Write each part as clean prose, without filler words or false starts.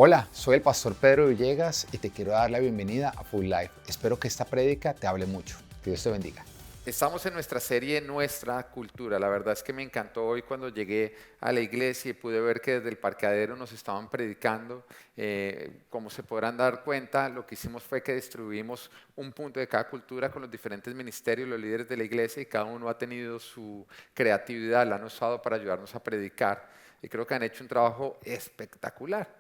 Hola, soy el pastor Pedro Villegas y te quiero dar la bienvenida a Full Life. Espero que esta prédica te hable mucho. Que Dios te bendiga. Estamos en nuestra serie Nuestra Cultura. La verdad es que me encantó hoy cuando llegué a la iglesia y pude ver que desde el parqueadero nos estaban predicando. Como se podrán dar cuenta, lo que hicimos fue que distribuimos un punto de cada cultura con los diferentes ministerios, los líderes de la iglesia, y cada uno ha tenido su creatividad, la han usado para ayudarnos a predicar. Y creo que han hecho un trabajo espectacular.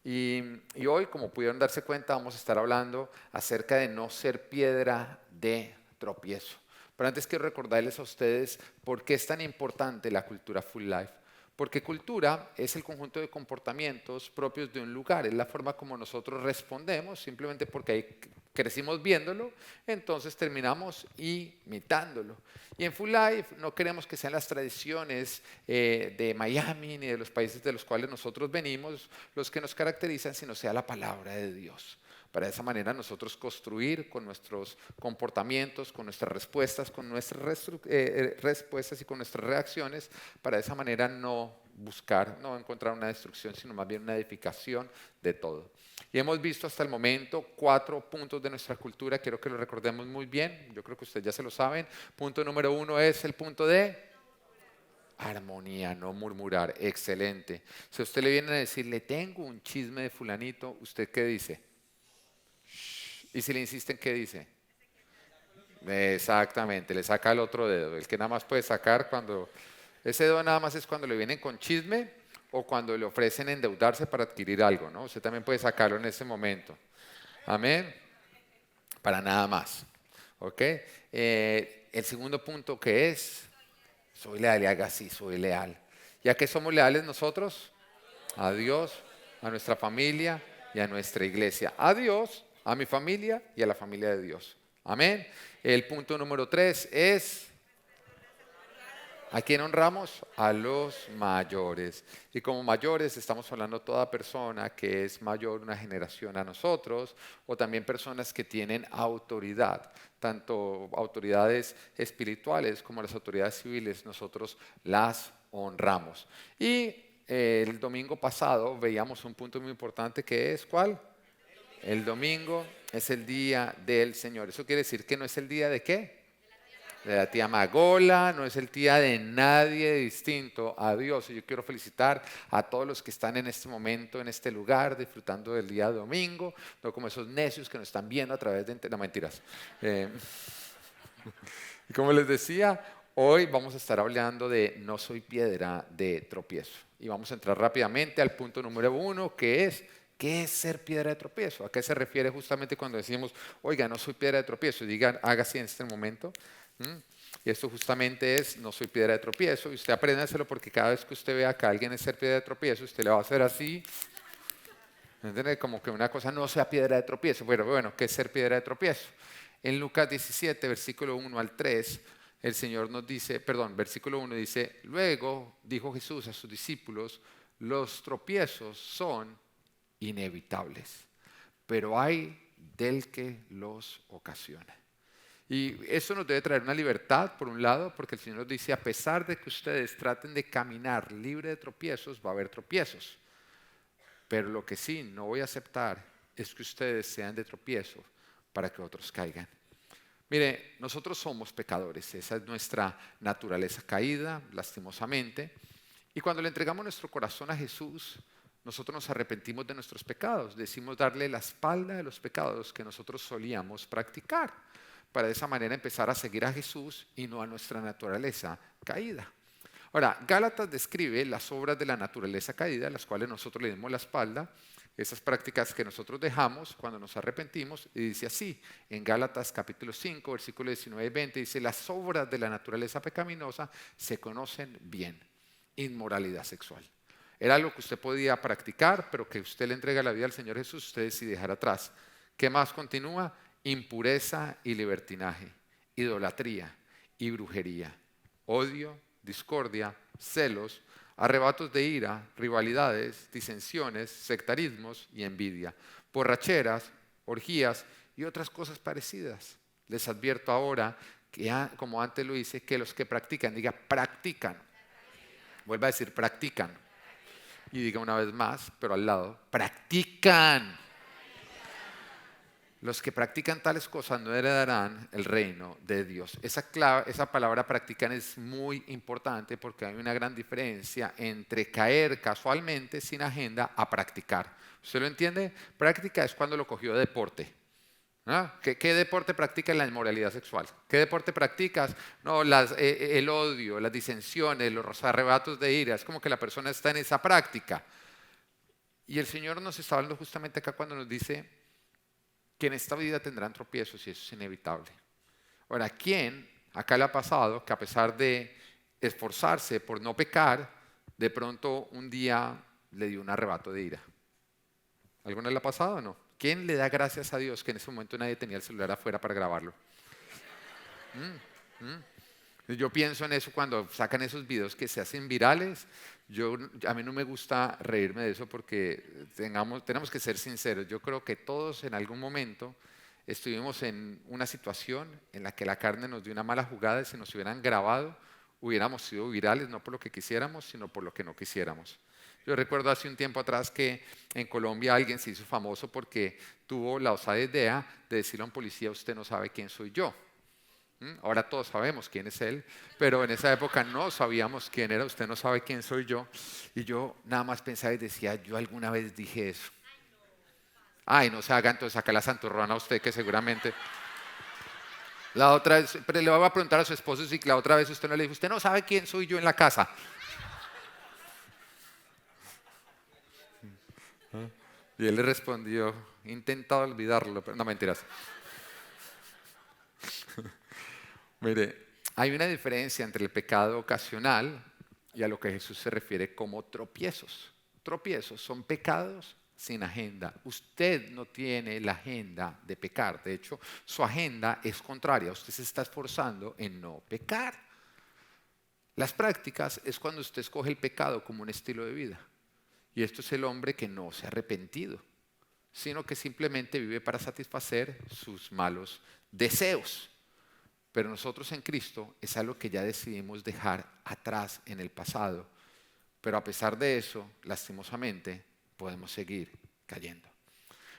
Y hoy, como pudieron darse cuenta, vamos a estar hablando acerca de no ser piedra de tropiezo. Pero antes quiero recordarles a ustedes por qué es tan importante la cultura Full Life. Porque cultura es el conjunto de comportamientos propios de un lugar, es la forma como nosotros respondemos, simplemente porque ahí crecimos viéndolo, entonces terminamos imitándolo. Y en Full Life no queremos que sean las tradiciones de Miami ni de los países de los cuales nosotros venimos los que nos caracterizan, sino sea la palabra de Dios. Para de esa manera nosotros construir con nuestros comportamientos, con nuestras respuestas, con nuestras respuestas y con nuestras reacciones, para de esa manera no buscar, no encontrar una destrucción, sino más bien una edificación de todo. Y hemos visto hasta el momento 4 puntos de nuestra cultura, quiero que lo recordemos muy bien, yo creo que ustedes ya se lo saben. Punto número 1 es el punto de armonía, no murmurar, excelente. Si a usted le viene a decir, le tengo un chisme de fulanito, ¿usted qué dice? Y si le insisten, ¿qué dice? Exactamente, le saca el otro dedo, el que nada más puede sacar cuando... Ese dedo nada más es cuando le vienen con chisme o cuando le ofrecen endeudarse para adquirir algo, ¿no? Usted también puede sacarlo en ese momento. Amén. Para nada más. ¿Ok? El segundo punto que es, soy leal y haga así, soy leal. ¿Ya que somos leales nosotros? A Dios, a nuestra familia y a nuestra iglesia. A Dios, a mi familia y a la familia de Dios. Amén. El punto número 3 es, ¿a quién honramos? A los mayores. Y como mayores estamos hablando de toda persona que es mayor una generación a nosotros, o también personas que tienen autoridad, tanto autoridades espirituales como las autoridades civiles, nosotros las honramos. Y el domingo pasado veíamos un punto muy importante que es, ¿cuál? El domingo es el día del Señor. Eso quiere decir que no es el día de qué, de la tía Magola, no es el día de nadie distinto a Dios. Y yo quiero felicitar a todos los que están en este momento, en este lugar, disfrutando del día domingo, no como esos necios que nos están viendo a través de... No, mentiras. Eh, y como les decía, hoy vamos a estar hablando de no soy piedra de tropiezo. Y vamos a entrar rápidamente al punto número 1, que es, ¿qué es ser piedra de tropiezo? ¿A qué se refiere justamente cuando decimos, oiga, no soy piedra de tropiezo? Y digan, haga así en este momento. ¿Mm? Y esto justamente es, no soy piedra de tropiezo. Y usted apréndaselo porque cada vez que usted vea que alguien es ser piedra de tropiezo, usted le va a hacer así. ¿Entiende? Como que una cosa no sea piedra de tropiezo. Bueno, ¿qué es ser piedra de tropiezo? En Lucas 17, versículo 1 al 3, el Señor nos dice, perdón, versículo 1 dice, luego dijo Jesús a sus discípulos, los tropiezos son inevitables, pero hay del que los ocasiona. Y eso nos debe traer una libertad, por un lado, porque el Señor nos dice, a pesar de que ustedes traten de caminar libre de tropiezos, va a haber tropiezos. Pero lo que sí no voy a aceptar es que ustedes sean de tropiezo para que otros caigan. Mire, nosotros somos pecadores, esa es nuestra naturaleza caída, lastimosamente. Y cuando le entregamos nuestro corazón a Jesús, nosotros nos arrepentimos de nuestros pecados, decimos darle la espalda de los pecados que nosotros solíamos practicar, para de esa manera empezar a seguir a Jesús y no a nuestra naturaleza caída. Ahora, Gálatas describe las obras de la naturaleza caída, las cuales nosotros le dimos la espalda, esas prácticas que nosotros dejamos cuando nos arrepentimos, y dice así, en Gálatas capítulo 5, versículo 19 y 20, dice, las obras de la naturaleza pecaminosa se conocen bien, inmoralidad sexual. Era algo que usted podía practicar, pero que usted le entrega la vida al Señor Jesús, usted decide dejar atrás. ¿Qué más continúa? Impureza y libertinaje, idolatría y brujería, odio, discordia, celos, arrebatos de ira, rivalidades, disensiones, sectarismos y envidia, borracheras, orgías y otras cosas parecidas. Les advierto ahora que, como antes lo hice, que los que practican, diga practican, vuelva a decir practican, Y diga una vez más, pero al lado, practican. Los que practican tales cosas no heredarán el reino de Dios. Esa palabra practican es muy importante porque hay una gran diferencia entre caer casualmente sin agenda a practicar. ¿Usted lo entiende? Práctica es cuando lo cogió de deporte. ¿Ah? ¿Qué deporte practicas? La inmoralidad sexual. ¿Qué deporte practicas? No, el odio, las disensiones, los arrebatos de ira. Es como que la persona está en esa práctica. Y el Señor nos está hablando justamente acá cuando nos dice que en esta vida tendrán tropiezos y eso es inevitable. Ahora, ¿quién acá le ha pasado que a pesar de esforzarse por no pecar, de pronto un día le dio un arrebato de ira? ¿Alguna le ha pasado o no? ¿Quién le da gracias a Dios que en ese momento nadie tenía el celular afuera para grabarlo? ¿Mm? ¿Mm? Yo pienso en eso cuando sacan esos videos que se hacen virales. A mí no me gusta reírme de eso porque tenemos que ser sinceros. Yo creo que todos en algún momento estuvimos en una situación en la que la carne nos dio una mala jugada y si nos hubieran grabado, hubiéramos sido virales, no por lo que quisiéramos, sino por lo que no quisiéramos. Yo recuerdo hace un tiempo atrás que en Colombia alguien se hizo famoso porque tuvo la osada idea de decirle a un policía, usted no sabe quién soy yo. Ahora todos sabemos quién es él, pero en esa época no sabíamos quién era, usted no sabe quién soy yo. Y yo nada más pensaba y decía, yo alguna vez dije eso. Ay, no se haga, entonces saca la santurrona a usted que seguramente... La otra vez, pero le voy a preguntar a su esposo si la otra vez usted no le dijo, usted no sabe quién soy yo en la casa. Y él le respondió, he intentado olvidarlo, pero no mentiras. Mire, hay una diferencia entre el pecado ocasional y a lo que Jesús se refiere como tropiezos. Tropiezos son pecados sin agenda. Usted no tiene la agenda de pecar. De hecho, su agenda es contraria. Usted se está esforzando en no pecar. Las prácticas es cuando usted escoge el pecado como un estilo de vida. Y esto es el hombre que no se ha arrepentido, sino que simplemente vive para satisfacer sus malos deseos. Pero nosotros en Cristo es algo que ya decidimos dejar atrás en el pasado. Pero a pesar de eso, lastimosamente, podemos seguir cayendo.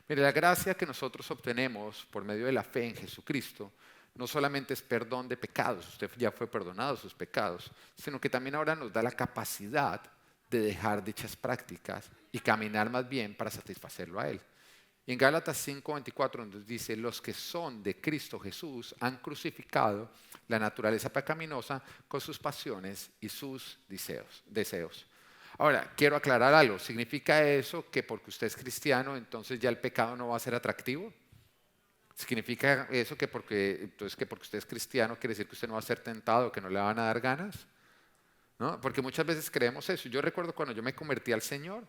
Mire, la gracia que nosotros obtenemos por medio de la fe en Jesucristo no solamente es perdón de pecados, usted ya fue perdonado sus pecados, sino que también ahora nos da la capacidad de dejar dichas prácticas y caminar más bien para satisfacerlo a Él. Y en Gálatas 5:24 nos dice, los que son de Cristo Jesús han crucificado la naturaleza pecaminosa con sus pasiones y sus deseos. Ahora, quiero aclarar algo. ¿Significa eso que porque usted es cristiano, entonces ya el pecado no va a ser atractivo? ¿Significa eso que porque usted es cristiano quiere decir que usted no va a ser tentado, que no le van a dar ganas? ¿No? Porque muchas veces creemos eso. Yo recuerdo cuando yo me convertí al Señor,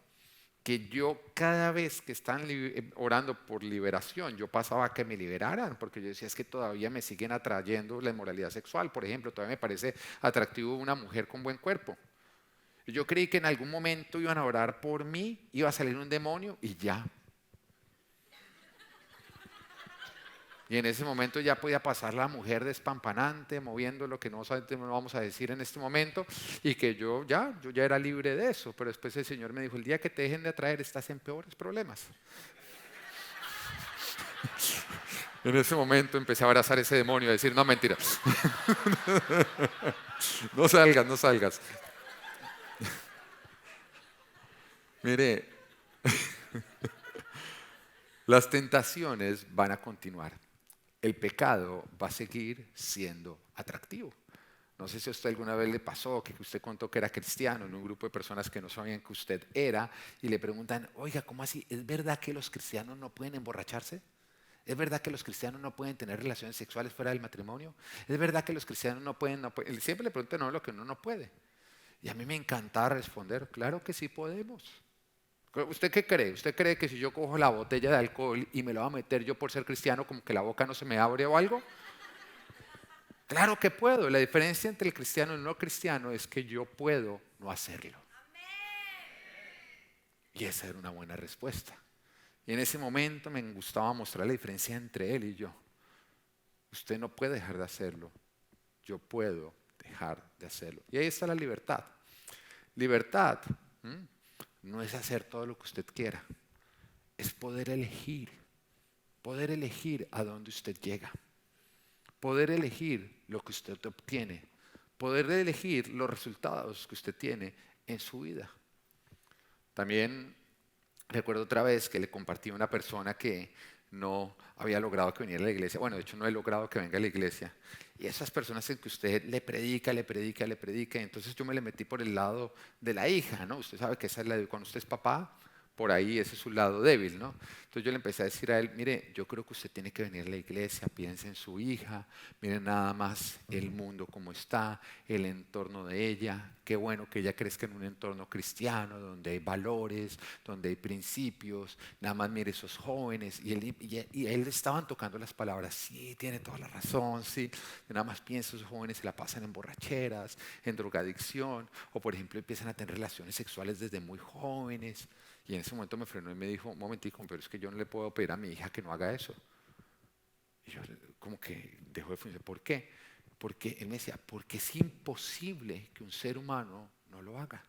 que yo cada vez que están orando por liberación, yo pasaba a que me liberaran, porque yo decía, es que todavía me siguen atrayendo la inmoralidad sexual, por ejemplo, todavía me parece atractivo una mujer con buen cuerpo. Y yo creí que en algún momento iban a orar por mí, iba a salir un demonio y ya. Y en ese momento ya podía pasar la mujer despampanante, moviendo lo que no vamos a decir en este momento, y que yo ya era libre de eso. Pero después el Señor me dijo, el día que te dejen de atraer estás en peores problemas. En ese momento empecé a abrazar ese demonio, a decir, no, mentira. No salgas, no salgas. Mire, las tentaciones van a continuar. El pecado va a seguir siendo atractivo. No sé si a usted alguna vez le pasó que usted contó que era cristiano en un grupo de personas que no sabían que usted era y le preguntan, oiga, ¿cómo así? ¿Es verdad que los cristianos no pueden emborracharse? ¿Es verdad que los cristianos no pueden tener relaciones sexuales fuera del matrimonio? ¿Es verdad que los cristianos no pueden? Siempre le preguntan no lo que uno no puede. Y a mí me encantaba responder, claro que sí podemos. ¿Usted qué cree? ¿Usted cree que si yo cojo la botella de alcohol y me la voy a meter yo por ser cristiano, como que la boca no se me abre o algo? Claro que puedo. La diferencia entre el cristiano y el no cristiano es que yo puedo no hacerlo. Y esa era una buena respuesta. Y en ese momento me gustaba mostrar la diferencia entre él y yo. Usted no puede dejar de hacerlo. Yo puedo dejar de hacerlo. Y ahí está la libertad. Libertad. no es hacer todo lo que usted quiera, es poder elegir a dónde usted llega, poder elegir lo que usted obtiene, poder elegir los resultados que usted tiene en su vida. También recuerdo otra vez que le compartí a una persona que no había logrado que viniera a la iglesia. Bueno, de hecho no he logrado que venga a la iglesia. Y esas personas en que usted le predica, y entonces yo me le metí por el lado de la hija, ¿no? Usted sabe que esa es cuando usted es papá, por ahí ese es su lado débil, ¿no? Entonces yo le empecé a decir a él, mire, yo creo que usted tiene que venir a la iglesia, piense en su hija, mire nada más el mundo como está, el entorno de ella, qué bueno que ella crezca en un entorno cristiano, donde hay valores, donde hay principios, nada más mire esos jóvenes, y él le estaban tocando las palabras, sí, tiene toda la razón, sí, nada más piensa, esos jóvenes se la pasan en borracheras, en drogadicción, o por ejemplo empiezan a tener relaciones sexuales desde muy jóvenes. Y en ese momento me frenó y me dijo, un momentico, pero es que yo no le puedo pedir a mi hija que no haga eso. Y yo como que dejó de funcionar. ¿Por qué? Porque él me decía, porque es imposible que un ser humano no lo haga.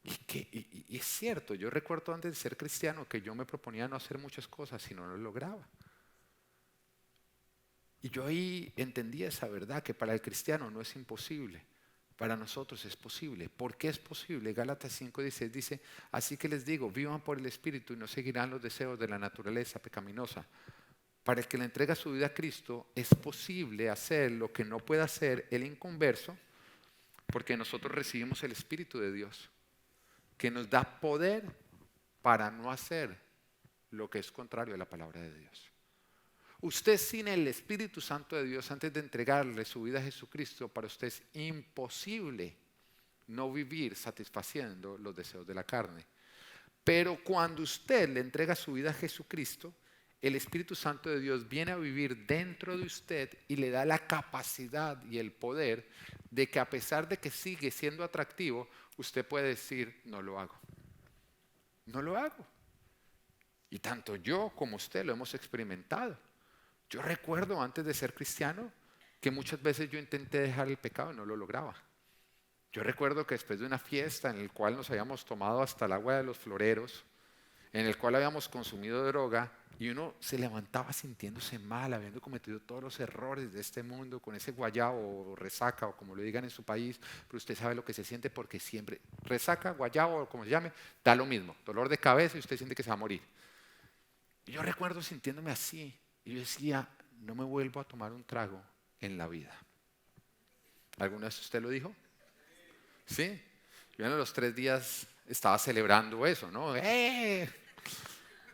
Y es cierto, yo recuerdo antes de ser cristiano que yo me proponía no hacer muchas cosas y no lo lograba. Y yo ahí entendí esa verdad, que para el cristiano no es imposible. Para nosotros es posible. ¿Por qué es posible? Gálatas 5:16 dice, así que les digo, vivan por el Espíritu y no seguirán los deseos de la naturaleza pecaminosa. Para el que le entrega su vida a Cristo, es posible hacer lo que no puede hacer el inconverso, porque nosotros recibimos el Espíritu de Dios, que nos da poder para no hacer lo que es contrario a la palabra de Dios. Usted sin el Espíritu Santo de Dios, antes de entregarle su vida a Jesucristo, para usted es imposible no vivir satisfaciendo los deseos de la carne. Pero cuando usted le entrega su vida a Jesucristo, el Espíritu Santo de Dios viene a vivir dentro de usted y le da la capacidad y el poder de que, a pesar de que sigue siendo atractivo, usted puede decir, no lo hago. No lo hago. Y tanto yo como usted lo hemos experimentado. Yo recuerdo antes de ser cristiano que muchas veces yo intenté dejar el pecado y no lo lograba. Yo recuerdo que después de una fiesta en la cual nos habíamos tomado hasta el agua de los floreros, en el cual habíamos consumido droga, y uno se levantaba sintiéndose mal, habiendo cometido todos los errores de este mundo, con ese guayabo o resaca, o como lo digan en su país, pero usted sabe lo que se siente porque siempre, resaca, guayabo o como se llame, da lo mismo, dolor de cabeza y usted siente que se va a morir. Y yo recuerdo sintiéndome así. Y yo decía, no me vuelvo a tomar un trago en la vida. ¿Alguna vez usted lo dijo? Sí. Yo en los 3 días estaba celebrando eso, ¿no?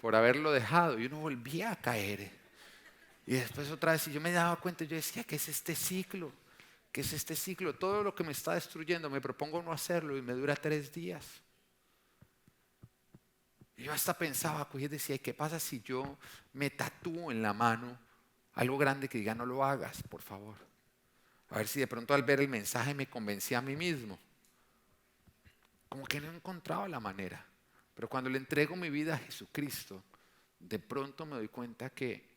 Por haberlo dejado. Y uno volvía a caer. Y después otra vez, y yo me daba cuenta, yo decía, ¿qué es este ciclo? ¿Qué es este ciclo? Todo lo que me está destruyendo, me propongo no hacerlo y me dura 3 días. Y yo hasta pensaba, pues, y decía, ¿y qué pasa si yo me tatúo en la mano algo grande que diga no lo hagas, por favor? A ver si de pronto al ver el mensaje me convencía a mí mismo. Como que no encontraba la manera. Pero cuando le entrego mi vida a Jesucristo, de pronto me doy cuenta que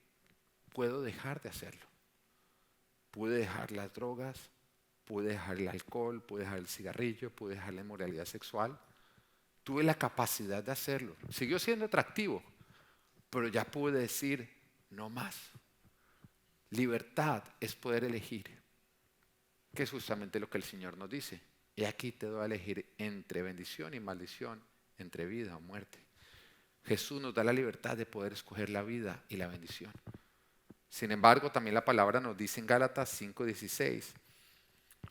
puedo dejar de hacerlo. Pude dejar las drogas, pude dejar el alcohol, pude dejar el cigarrillo, pude dejar la inmoralidad sexual. Tuve la capacidad de hacerlo. Siguió siendo atractivo, pero ya pude decir no más. Libertad es poder elegir, que es justamente lo que el Señor nos dice. Y aquí te doy a elegir entre bendición y maldición, entre vida o muerte. Jesús nos da la libertad de poder escoger la vida y la bendición. Sin embargo, también la palabra nos dice en Gálatas 5:16,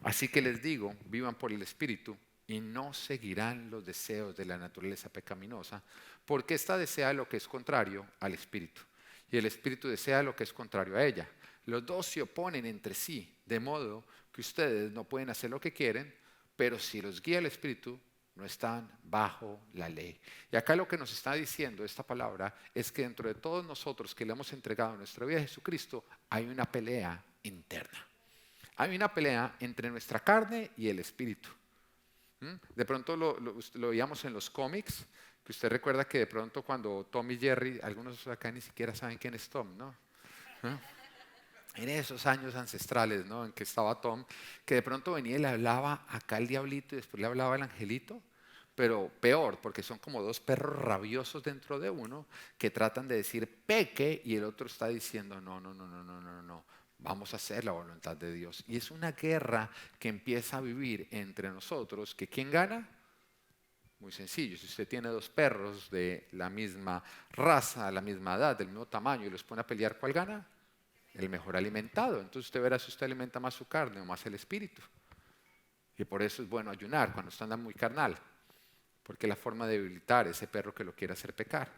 así que les digo, vivan por el Espíritu y no seguirán los deseos de la naturaleza pecaminosa, porque ésta desea lo que es contrario al Espíritu, y el Espíritu desea lo que es contrario a ella. Los dos se oponen entre sí, de modo que ustedes no pueden hacer lo que quieren, pero si los guía el Espíritu, no están bajo la ley. Y acá lo que nos está diciendo esta palabra es que dentro de todos nosotros que le hemos entregado nuestra vida a Jesucristo, hay una pelea interna. Hay una pelea entre nuestra carne y el Espíritu. De pronto lo veíamos en los cómics, que usted recuerda que de pronto cuando Tom y Jerry, algunos acá ni siquiera saben quién es Tom, ¿no? en esos años ancestrales, ¿no? En que estaba Tom, que de pronto venía y le hablaba acá el diablito y después le hablaba el angelito, pero peor, porque son como dos perros rabiosos dentro de uno que tratan de decir peque y el otro está diciendo no, no, no, no, no, no, no, vamos a hacer la voluntad de Dios. Y es una guerra que empieza a vivir entre nosotros, que ¿quién gana? Muy sencillo, si usted tiene dos perros de la misma raza, la misma edad, del mismo tamaño y los pone a pelear, ¿cuál gana? El mejor alimentado. Entonces usted verá si usted alimenta más su carne o más el espíritu. Y por eso es bueno ayunar cuando usted anda muy carnal, porque es la forma de debilitar ese perro que lo quiere hacer pecar.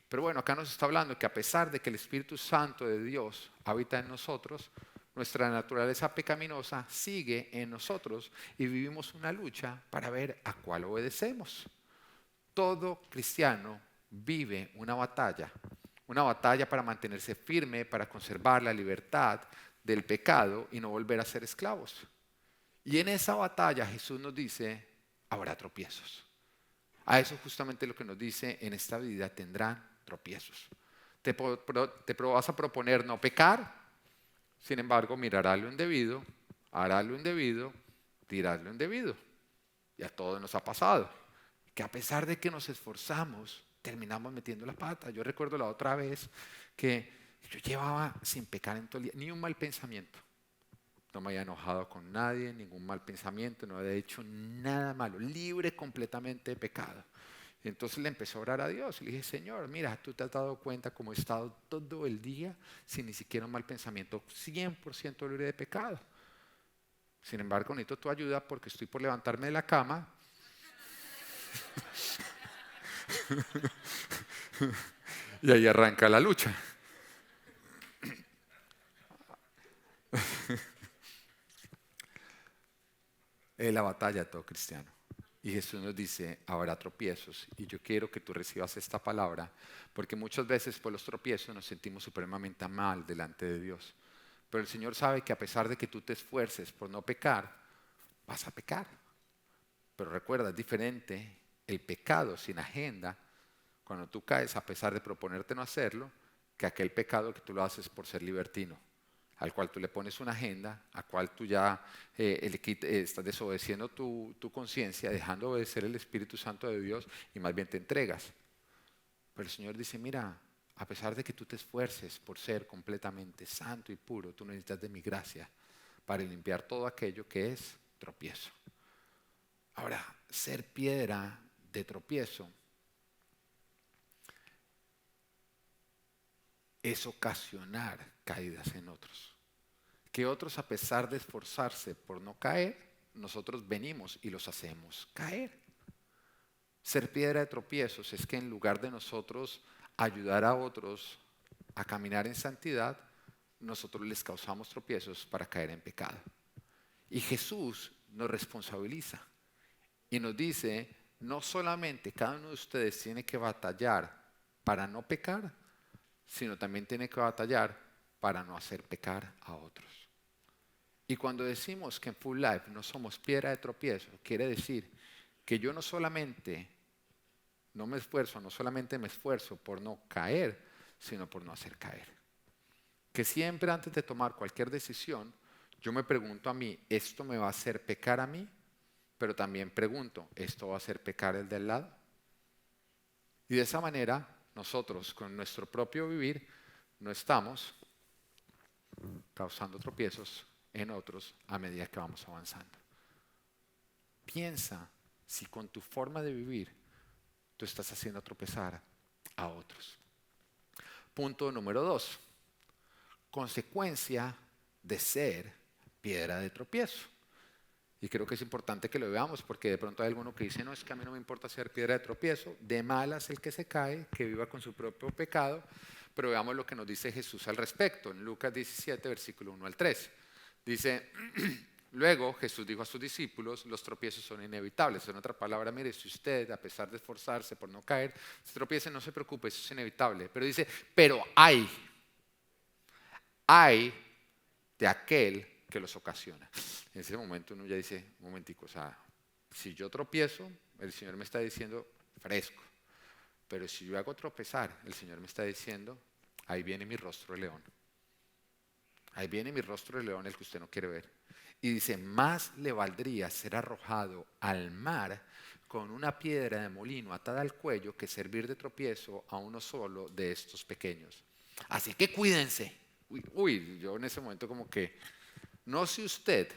Pero bueno, acá nos está hablando que a pesar de que el Espíritu Santo de Dios habita en nosotros, nuestra naturaleza pecaminosa sigue en nosotros y vivimos una lucha para ver a cuál obedecemos. Todo cristiano vive una batalla para mantenerse firme, para conservar la libertad del pecado y no volver a ser esclavos. Y en esa batalla Jesús nos dice, habrá tropiezos. A eso justamente lo que nos dice, en esta vida tendrán tropiezos. Te vas a proponer no pecar, sin embargo mirarás lo indebido, harás lo indebido, dirás lo indebido. Y a todos nos ha pasado, que a pesar de que nos esforzamos, terminamos metiendo la pata. Yo recuerdo la otra vez que yo llevaba sin pecar en todo el día, ni un mal pensamiento. No me había enojado con nadie, ningún mal pensamiento, no había hecho nada malo, libre completamente de pecado. Y entonces le empecé a orar a Dios. Le dije, Señor, mira, tú te has dado cuenta cómo he estado todo el día sin ni siquiera un mal pensamiento, 100% libre de pecado. Sin embargo, necesito tu ayuda porque estoy por levantarme de la cama. Y ahí arranca la lucha. Es la batalla de todo cristiano. Y Jesús nos dice, habrá tropiezos. Y yo quiero que tú recibas esta palabra, porque muchas veces por los tropiezos nos sentimos supremamente mal delante de Dios. Pero el Señor sabe que a pesar de que tú te esfuerces por no pecar, vas a pecar. Pero recuerda, es diferente el pecado sin agenda, cuando tú caes a pesar de proponerte no hacerlo, que aquel pecado que tú lo haces por ser libertino, al cual tú le pones una agenda, a cual tú ya estás desobedeciendo tu conciencia, dejando de obedecer el Espíritu Santo de Dios y más bien te entregas. Pero el Señor dice, mira, a pesar de que tú te esfuerces por ser completamente santo y puro, tú necesitas de mi gracia para limpiar todo aquello que es tropiezo. Ahora, ser piedra de tropiezo es ocasionar caídas en otros. Que otros, a pesar de esforzarse por no caer, nosotros venimos y los hacemos caer. Ser piedra de tropiezos es que en lugar de nosotros ayudar a otros a caminar en santidad, nosotros les causamos tropiezos para caer en pecado. Y Jesús nos responsabiliza y nos dice, no solamente cada uno de ustedes tiene que batallar para no pecar, sino también tiene que batallar para no hacer pecar a otros. Y cuando decimos que en Full Life no somos piedra de tropiezo, quiere decir que yo no solamente me esfuerzo por no caer, sino por no hacer caer. Que siempre antes de tomar cualquier decisión, yo me pregunto a mí, ¿esto me va a hacer pecar a mí? Pero también pregunto, ¿esto va a hacer pecar el del lado? Y de esa manera, nosotros con nuestro propio vivir, no estamos causando tropiezos en otros a medida que vamos avanzando. Piensa si con tu forma de vivir tú estás haciendo tropezar a otros. Punto número 2. Consecuencia de ser piedra de tropiezo. Y creo que es importante que lo veamos porque de pronto hay alguno que dice, no, es que a mí no me importa ser piedra de tropiezo, de malas el que se cae, que viva con su propio pecado, pero veamos lo que nos dice Jesús al respecto, en Lucas 17, versículo 1 al 3. Dice, luego Jesús dijo a sus discípulos, los tropiezos son inevitables. En otra palabra, mire, si usted, a pesar de esforzarse por no caer, se tropieza, no se preocupe, eso es inevitable. Pero dice, pero hay de aquel que los ocasiona. En ese momento uno ya dice, un momentico, o sea, si yo tropiezo, el Señor me está diciendo fresco, pero si yo hago tropezar, el Señor me está diciendo, ahí viene mi rostro de león. Ahí viene mi rostro de león, el que usted no quiere ver. Y dice, más le valdría ser arrojado al mar con una piedra de molino atada al cuello que servir de tropiezo a uno solo de estos pequeños. Así que cuídense. Uy, yo en ese momento como que, no sé usted,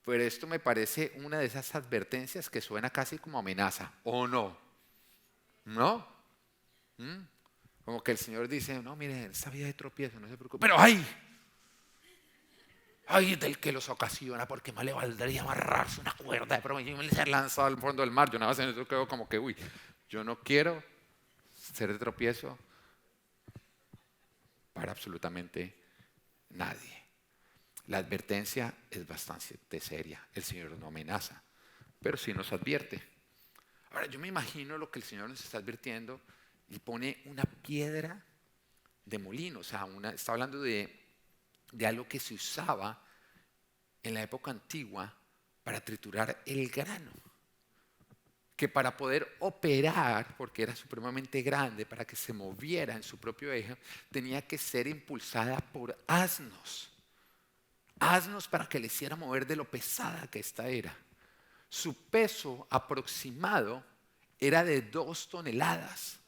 pero esto me parece una de esas advertencias que suena casi como amenaza, ¿o no? ¿No? ¿Mm? Como que el Señor dice, no, mire, esta vida de tropiezo, no se preocupe. Pero ¡ay! ¡Ay del que los ocasiona! Porque más le valdría amarrarse una cuerda de prometimiento y ser lanzado al fondo del mar. Yo nada más en eso quedo como que, uy, yo no quiero ser de tropiezo para absolutamente nadie. La advertencia es bastante seria. El Señor no amenaza, pero sí nos advierte. Ahora, yo me imagino lo que el Señor nos está advirtiendo y pone una piedra de molino. O sea, está hablando de algo que se usaba en la época antigua para triturar el grano. Que para poder operar, porque era supremamente grande, para que se moviera en su propio eje, tenía que ser impulsada por asnos. Asnos para que le hiciera mover de lo pesada que esta era. Su peso aproximado era de 2 toneladas.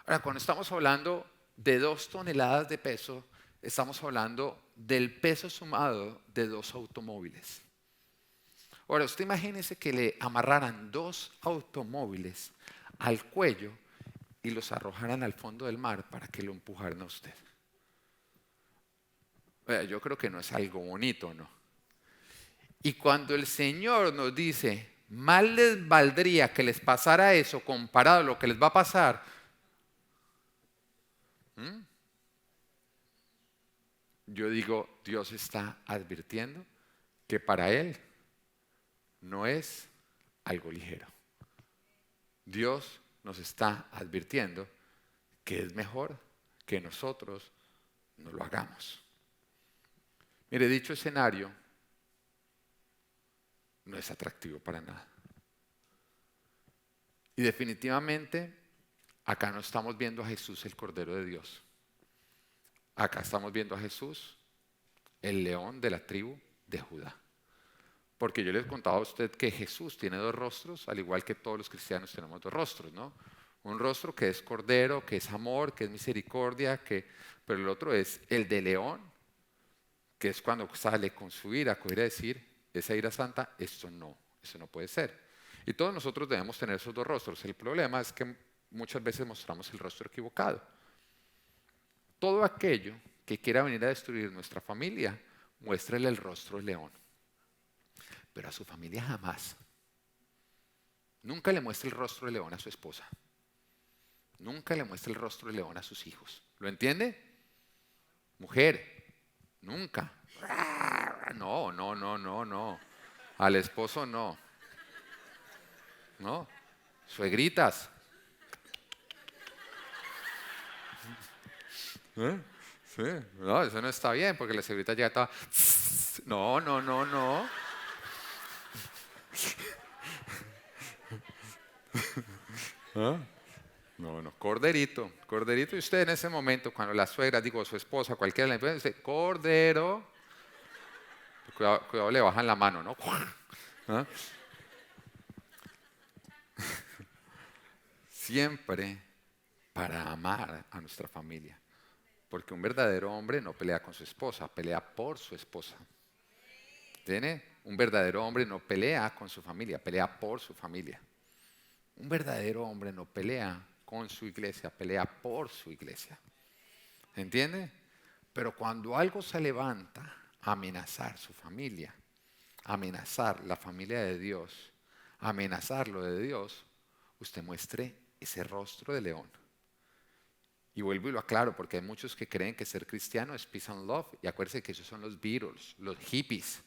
Ahora, cuando estamos hablando de 2 toneladas de peso, estamos hablando del peso sumado de 2 automóviles. Ahora, usted imagínese que le amarraran 2 automóviles al cuello y los arrojaran al fondo del mar para que lo empujaran a usted. Yo creo que no es algo bonito, ¿no? Y cuando el Señor nos dice, mal les valdría que les pasara eso comparado a lo que les va a pasar, yo digo, Dios está advirtiendo que para Él no es algo ligero. Dios nos está advirtiendo que es mejor que nosotros no lo hagamos. Mire, dicho escenario no es atractivo para nada. Y definitivamente acá no estamos viendo a Jesús el Cordero de Dios. Acá estamos viendo a Jesús, el león de la tribu de Judá. Porque yo les contaba a usted que Jesús tiene 2 rostros, al igual que todos los cristianos tenemos 2 rostros, ¿no? Un rostro que es cordero, que es amor, que es misericordia, pero el otro es el de león, que es cuando sale con su ira, coger a decir, esa ira santa, eso no puede ser. Y todos nosotros debemos tener esos 2 rostros. El problema es que muchas veces mostramos el rostro equivocado. Todo aquello que quiera venir a destruir nuestra familia, muéstrele el rostro del león. Pero a su familia jamás. Nunca le muestre el rostro de león a su esposa. Nunca le muestre el rostro de león a sus hijos. ¿Lo entiende? Mujer, nunca. No, no, no, no, no. Al esposo no. No. Suegritas. Sí. No, eso no está bien, porque la suegrita ya está. No, no, no, no. No, no, corderito, corderito. Y usted en ese momento, cuando la suegra, digo, su esposa, cualquiera le dice, cordero, cuidado, cuidado, le bajan la mano, ¿no? ¿Ah? Siempre para amar a nuestra familia. Porque un verdadero hombre no pelea con su esposa, pelea por su esposa. ¿Tiene? Un verdadero hombre no pelea con su familia, pelea por su familia. Un verdadero hombre no pelea con su iglesia, pelea por su iglesia. ¿Entiende? Pero cuando algo se levanta a amenazar su familia, a amenazar la familia de Dios, a amenazar lo de Dios, usted muestre ese rostro de león. Y vuelvo y lo aclaro porque hay muchos que creen que ser cristiano es peace and love. Y acuérdense que esos son los Beatles, los hippies.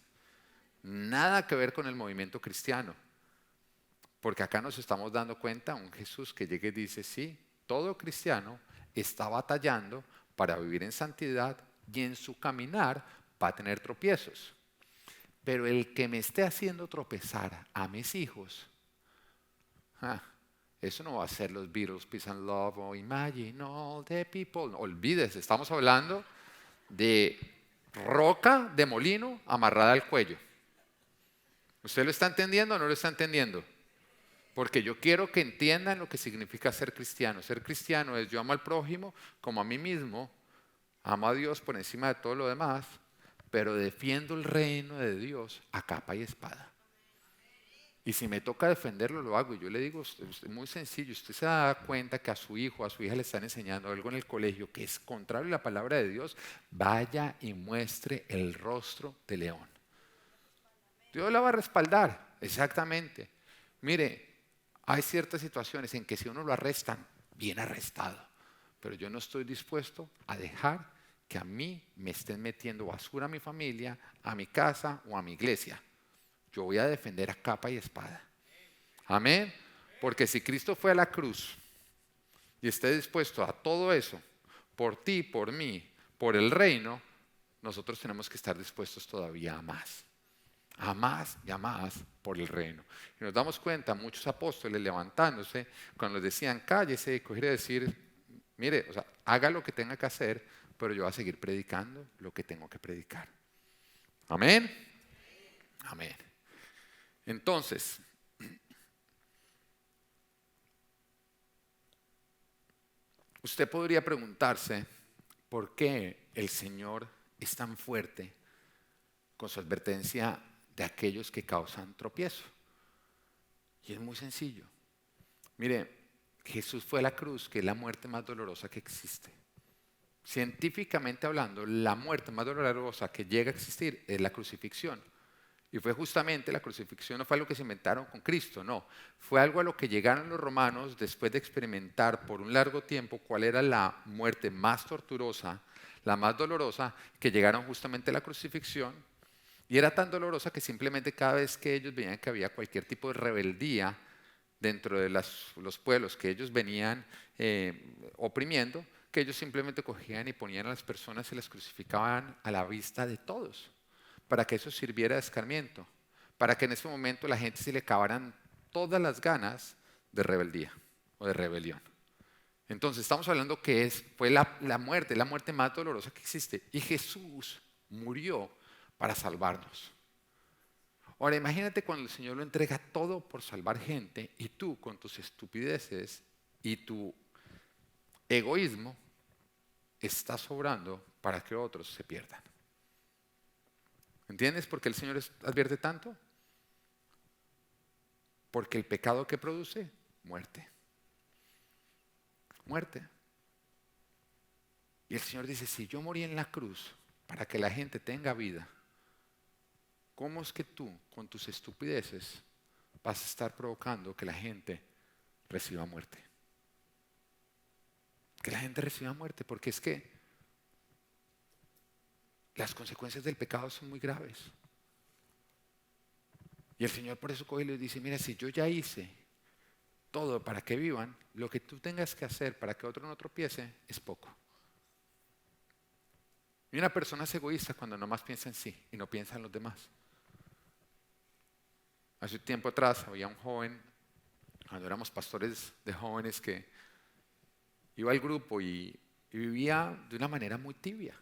Nada que ver con el movimiento cristiano. Porque acá nos estamos dando cuenta, un Jesús que llega y dice, sí, todo cristiano está batallando para vivir en santidad y en su caminar va a tener tropiezos. Pero el que me esté haciendo tropezar a mis hijos, eso no va a ser los Beatles, Peace and Love o Imagine All the People. No, olvídese, estamos hablando de roca de molino amarrada al cuello. ¿Usted lo está entendiendo o no lo está entendiendo? Porque yo quiero que entiendan lo que significa ser cristiano. Ser cristiano es yo amo al prójimo como a mí mismo, amo a Dios por encima de todo lo demás, pero defiendo el reino de Dios a capa y espada. Y si me toca defenderlo, lo hago. Y yo le digo, es muy sencillo, usted se da cuenta que a su hijo, a su hija le están enseñando algo en el colegio que es contrario a la palabra de Dios, vaya y muestre el rostro de león. Dios la va a respaldar, exactamente. Mire, hay ciertas situaciones en que si uno lo arrestan, bien arrestado. Pero yo no estoy dispuesto a dejar que a mí me estén metiendo basura a mi familia, a mi casa o a mi iglesia. Yo voy a defender a capa y espada. Amén. Porque si Cristo fue a la cruz y esté dispuesto a todo eso, por ti, por mí, por el reino, nosotros tenemos que estar dispuestos todavía a más. A más y a más por el reino. Y nos damos cuenta, muchos apóstoles levantándose, cuando les decían cállese, coger y decir, mire, o sea, haga lo que tenga que hacer, pero yo voy a seguir predicando lo que tengo que predicar. Amén. Amén. Entonces, usted podría preguntarse por qué el Señor es tan fuerte con su advertencia de aquellos que causan tropiezo. Y es muy sencillo. Mire, Jesús fue a la cruz, que es la muerte más dolorosa que existe. Científicamente hablando, la muerte más dolorosa que llega a existir es la crucifixión. Y fue justamente la crucifixión, no fue algo que se inventaron con Cristo, no. Fue algo a lo que llegaron los romanos después de experimentar por un largo tiempo cuál era la muerte más torturosa, la más dolorosa, que llegaron justamente a la crucifixión. Y era tan dolorosa que simplemente cada vez que ellos veían que había cualquier tipo de rebeldía dentro de los pueblos que ellos venían oprimiendo, que ellos simplemente cogían y ponían a las personas y las crucificaban a la vista de todos, para que eso sirviera de escarmiento, para que en ese momento la gente se le acabaran todas las ganas de rebeldía o de rebelión. Entonces estamos hablando que fue la muerte más dolorosa que existe. Y Jesús murió para salvarnos. Ahora imagínate cuando el Señor lo entrega todo por salvar gente y tú con tus estupideces y tu egoísmo estás obrando para que otros se pierdan. ¿Entiendes por qué el Señor advierte tanto? Porque el pecado que produce, muerte. Muerte. Y el Señor dice, si yo morí en la cruz para que la gente tenga vida, ¿cómo es que tú, con tus estupideces, vas a estar provocando que la gente reciba muerte? Que la gente reciba muerte, porque es que las consecuencias del pecado son muy graves. Y el Señor por eso coge y les dice, mira, si yo ya hice todo para que vivan, lo que tú tengas que hacer para que otro no tropiece es poco. Y una persona es egoísta cuando nomás piensa en sí y no piensa en los demás. Hace un tiempo atrás había un joven, cuando éramos pastores de jóvenes, que iba al grupo y vivía de una manera muy tibia.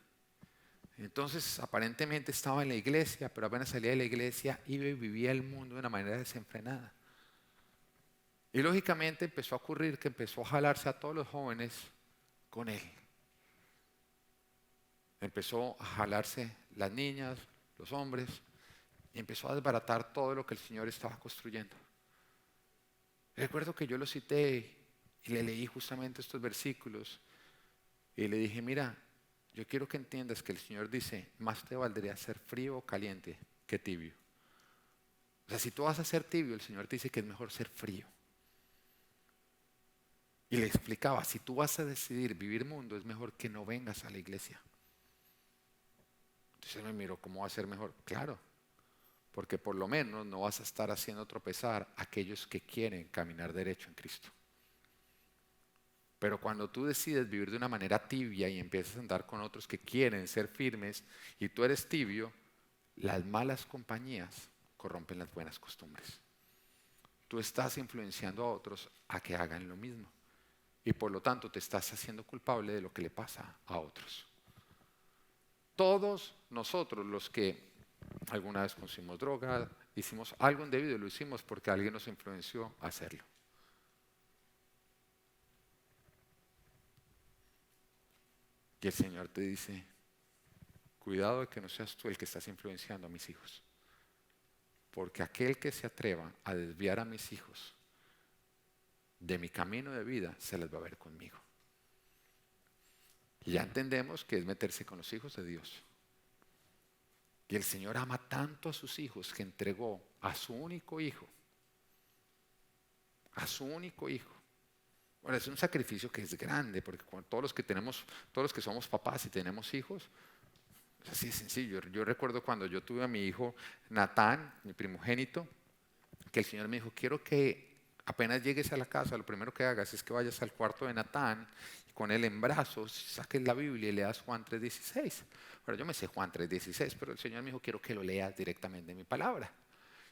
Entonces aparentemente estaba en la iglesia, pero apenas salía de la iglesia iba y vivía el mundo de una manera desenfrenada. Y lógicamente empezó a ocurrir que empezó a jalarse a todos los jóvenes con él. Empezó a jalarse las niñas, los hombres, y empezó a desbaratar todo lo que el Señor estaba construyendo. Recuerdo que yo lo cité y le leí justamente estos versículos y le dije, mira, yo quiero que entiendas que el Señor dice, más te valdría ser frío o caliente que tibio. O sea, si tú vas a ser tibio, el Señor te dice que es mejor ser frío. Y le explicaba, si tú vas a decidir vivir mundo, es mejor que no vengas a la iglesia. Entonces él me miró, ¿cómo va a ser mejor? Claro, porque por lo menos no vas a estar haciendo tropezar a aquellos que quieren caminar derecho en Cristo. Pero cuando tú decides vivir de una manera tibia y empiezas a andar con otros que quieren ser firmes y tú eres tibio, las malas compañías corrompen las buenas costumbres. Tú estás influenciando a otros a que hagan lo mismo y por lo tanto te estás haciendo culpable de lo que le pasa a otros. Todos nosotros los que alguna vez consumimos droga, hicimos algo indebido, lo hicimos porque alguien nos influenció a hacerlo. Y el Señor te dice, cuidado de que no seas tú el que estás influenciando a mis hijos. Porque aquel que se atreva a desviar a mis hijos de mi camino de vida, se les va a ver conmigo. Y ya entendemos que es meterse con los hijos de Dios. Y el Señor ama tanto a sus hijos que entregó a su único hijo. A su único hijo. Bueno, es un sacrificio que es grande, porque todos los que somos papás y tenemos hijos, es así de sencillo. Yo recuerdo cuando yo tuve a mi hijo Natán, mi primogénito, que el Señor me dijo, quiero que apenas llegues a la casa, lo primero que hagas es que vayas al cuarto de Natán, y con él en brazos, saques la Biblia y leas Juan 3:16. Bueno, yo me sé Juan 3:16, pero el Señor me dijo, quiero que lo leas directamente de mi palabra.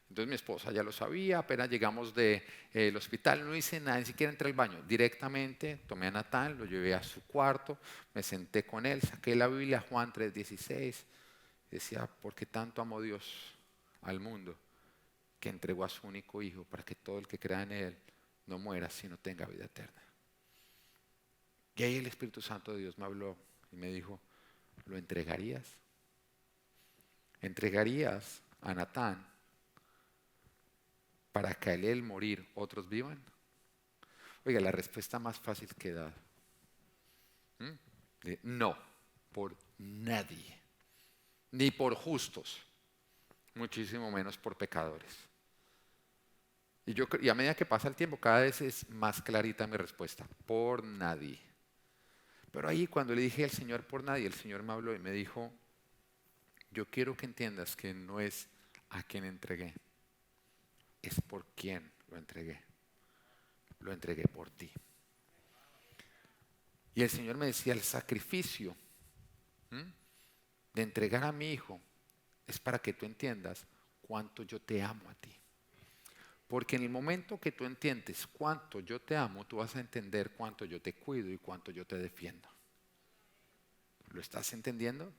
Entonces mi esposa ya lo sabía, apenas llegamos del hospital, no hice nada, ni siquiera entré al baño. Directamente tomé a Natán, lo llevé a su cuarto, me senté con él, saqué la Biblia, Juan 3:16. Decía, porque tanto amó Dios al mundo, que entregó a su único hijo para que todo el que crea en él no muera, sino tenga vida eterna. Y ahí el Espíritu Santo de Dios me habló y me dijo, ¿lo entregarías? ¿Entregarías a Natán para que al él morir otros vivan? Oiga, la respuesta más fácil que dar. No, por nadie. Ni por justos, muchísimo menos por pecadores. Y a medida que pasa el tiempo, cada vez es más clarita mi respuesta, por nadie. Pero ahí cuando le dije al Señor por nadie, el Señor me habló y me dijo, yo quiero que entiendas que no es a quien entregué, es por quién lo entregué. Lo entregué por ti. Y el Señor me decía, el sacrificio de entregar a mi hijo es para que tú entiendas cuánto yo te amo a ti. Porque en el momento que tú entiendes cuánto yo te amo, tú vas a entender cuánto yo te cuido y cuánto yo te defiendo. ¿Lo estás entendiendo?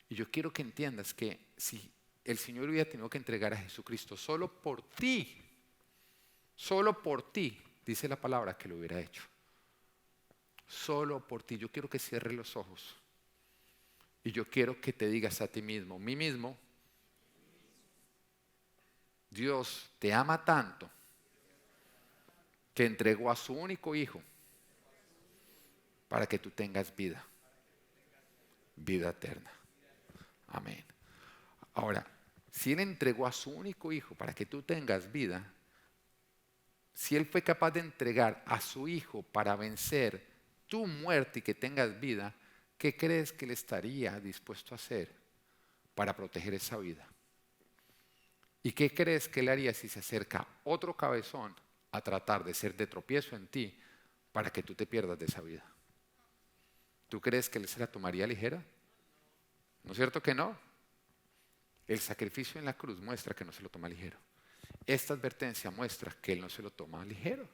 Y yo quiero que entiendas que si el Señor hubiera tenido que entregar a Jesucristo solo por ti, dice la palabra que lo hubiera hecho. Solo por ti. Yo quiero que cierres los ojos. Y yo quiero que te digas a ti mismo, mí mismo, Dios te ama tanto que entregó a su único hijo para que tú tengas vida eterna. Amén. Ahora, si Él entregó a su único hijo para que tú tengas vida, si Él fue capaz de entregar a su hijo para vencer tu muerte y que tengas vida, ¿qué crees que Él estaría dispuesto a hacer para proteger esa vida? ¿Y qué crees que Él haría si se acerca otro cabezón a tratar de ser de tropiezo en ti para que tú te pierdas de esa vida? ¿Tú crees que Él se la tomaría ligera? ¿No es cierto que no? El sacrificio en la cruz muestra que no se lo toma ligero. Esta advertencia muestra que Él no se lo toma ligero.